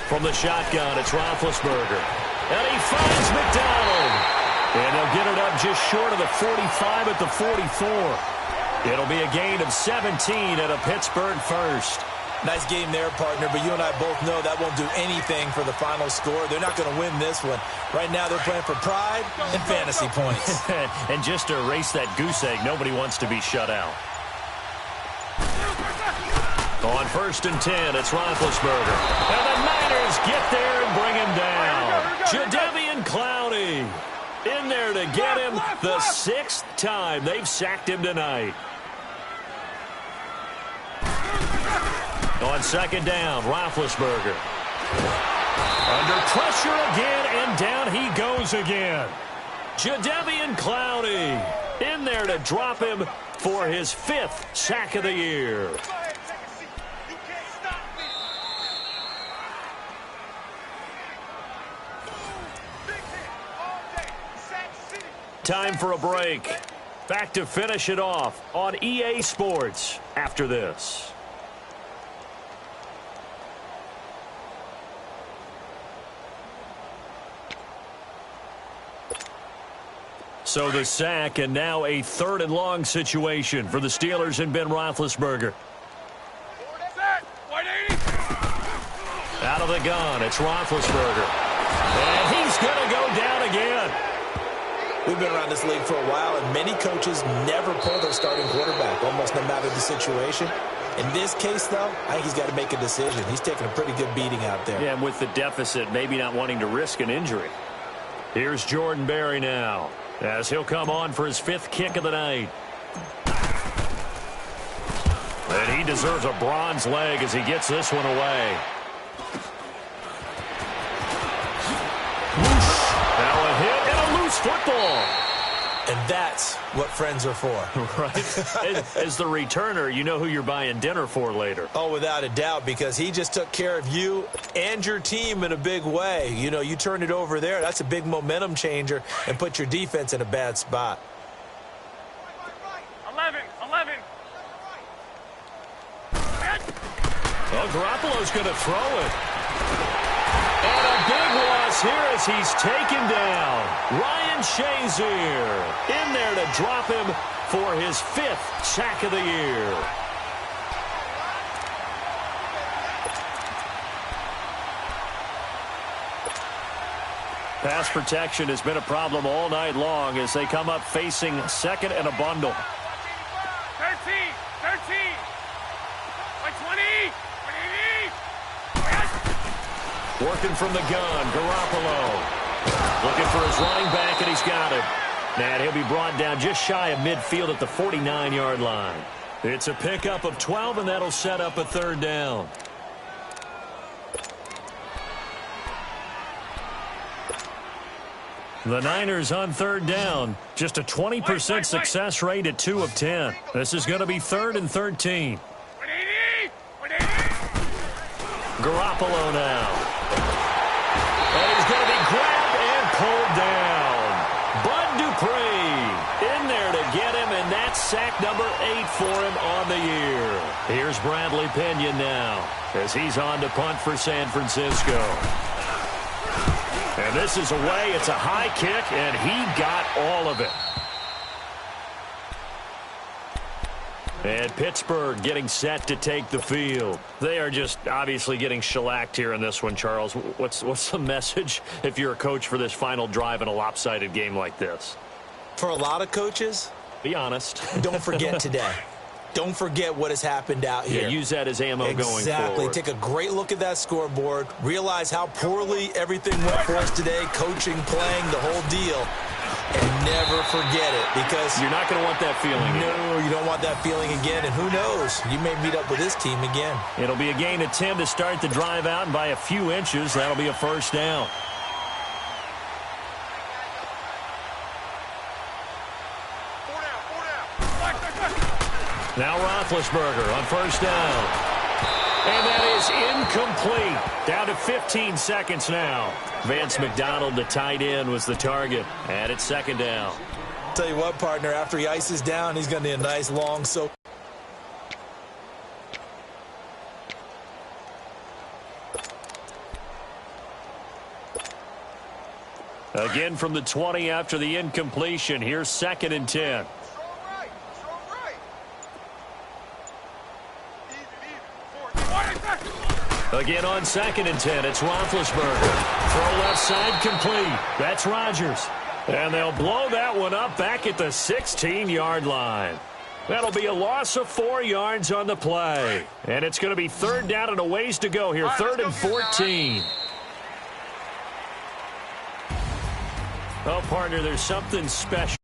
From the shotgun, it's Roethlisberger. And he finds McDonald. And they'll get it up just short of the 45 at the 44. It'll be a gain of 17 at a Pittsburgh first. Nice game there, partner, but you and I both know that won't do anything for the final score. They're not going to win this one. Right now they're playing for pride and fantasy points. And just to erase that goose egg, nobody wants to be shut out. On 1st and 10, it's Roethlisberger. And the Niners get there and bring him down. Jadeveon Clowney in there to get him the 6th time they've sacked him tonight. On 2nd down, Roethlisberger. Under pressure again, and down he goes again. Jadeveon Clowney in there to drop him for his 5th sack of the year. Time for a break. Back to finish it off on EA Sports after this. So the sack, and now a 3rd and long situation for the Steelers and Ben Roethlisberger. Out of the gun, it's Roethlisberger. And he's going to go down again. We've been around this league for a while, and many coaches never pull their starting quarterback, almost no matter the situation. In this case, though, I think he's got to make a decision. He's taking a pretty good beating out there. Yeah, and with the deficit, maybe not wanting to risk an injury. Here's Jordan Berry now, as he'll come on for his 5th kick of the night. And he deserves a bronze leg as he gets this one away. Now a hit and a loose football. And that's what friends are for. Right? As the returner, you know who you're buying dinner for later. Oh, without a doubt, because he just took care of you and your team in a big way. You know, you turned it over there. That's a big momentum changer and put your defense in a bad spot. 11. Well, Garoppolo's going to throw it. And a big loss here as he's taken down. Ryan Shazier in there to drop him for his 5th sack of the year. Pass protection has been a problem all night long as they come up facing 2nd and a bundle. 13. By 20. Working from the gun, Garoppolo. Looking for his running back, and he's got him. And he'll be brought down just shy of midfield at the 49-yard line. It's a pickup of 12, and that'll set up a third down. The Niners on third down. Just a 20% success rate at 2 of 10. This is going to be 3rd and 13. Garoppolo now. And he's going to be grabbed and pulled down. Bud Dupree in there to get him, and that's sack number 8 for him on the year. Here's Bradley Pena now as he's on to punt for San Francisco. And this is away. It's a high kick, and he got all of it. And Pittsburgh getting set to take the field. They are just obviously getting shellacked here in this one, Charles. What's the message if you're a coach for this final drive in a lopsided game like this? For a lot of coaches, be honest. Don't forget today. Don't forget what has happened out here. Yeah, use that as ammo going forward. Exactly. Take a great look at that scoreboard. Realize how poorly everything went for us today. Coaching, playing, the whole deal. And never forget it, because you're not going to want that feeling again. No, you don't want that feeling again. And who knows? You may meet up with this team again. It'll be a gain of 10 to start the drive out, and by a few inches, that'll be a first down. Now Roethlisberger on first down. And that is incomplete. Down to 15 seconds now. Vance McDonald, the tight end, was the target. And it's second down. Tell you what, partner, after he ices down, he's going to need a nice long soak. Again from the 20 after the incompletion. Here's 2nd and 10. Again on 2nd and 10, it's Roethlisberger. Throw left side complete. That's Rodgers. And they'll blow that one up back at the 16-yard line. That'll be a loss of 4 yards on the play. And it's going to be 3rd down and a ways to go here, 3rd and 14. Oh, partner, there's something special